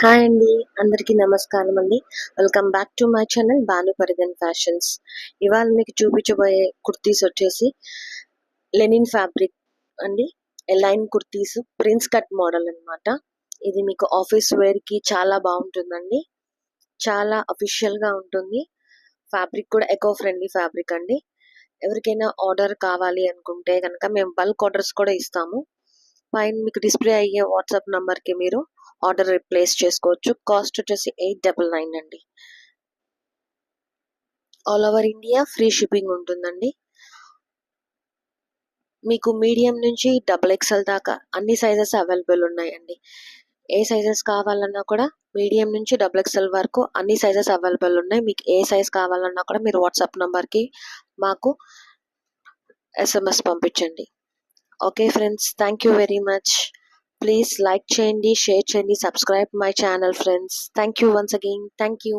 Hi అండి, అందరికీ నమస్కారం అండి. Welcome back to my channel Bhanu Paridhan fashions. ఇవాళ మీకు చూపించబోయే కుర్తీస్ వచ్చేసి లెనిన్ ఫ్యాబ్రిక్ అండి. Line kurtis prince cut model అన్నమాట. ఇది మీకు ఆఫీస్ వేర్కి చాలా బాగుంటుందండి. చాలా అఫీషియల్గా ఉంటుంది. ఫ్యాబ్రిక్ కూడా ఎకో ఫ్రెండ్లీ ఫ్యాబ్రిక్ అండి. ఎవరికైనా ఆర్డర్ కావాలి అనుకుంటే కనుక మేము బల్క్ ఆర్డర్స్ కూడా ఇస్తాము. పైన మీకు డిస్ప్లే అయ్యే వాట్సాప్ నంబర్కి మీరు ఆర్డర్ ప్లేస్ చేసుకోవచ్చు. కాస్ట్ వచ్చేసి 899 అండి. All over India free shipping ఉంటుందండి. మీకు మీడియం నుంచి XXL దాకా అన్ని సైజెస్ అవైలబుల్ ఉన్నాయండి. ఏ సైజెస్ కావాలన్నా కూడా మీడియం నుంచి XXL వరకు అన్ని సైజెస్ అవైలబుల్ ఉన్నాయి. మీకు ఏ సైజ్ కావాలన్నా కూడా మీరు వాట్సాప్ నంబర్కి మాకు SMS పంపించండి. Okay friends, thank you very much. Please like చేయండి, షేర్ చేయండి, subscribe my channel friends. Thank you once again. Thank you.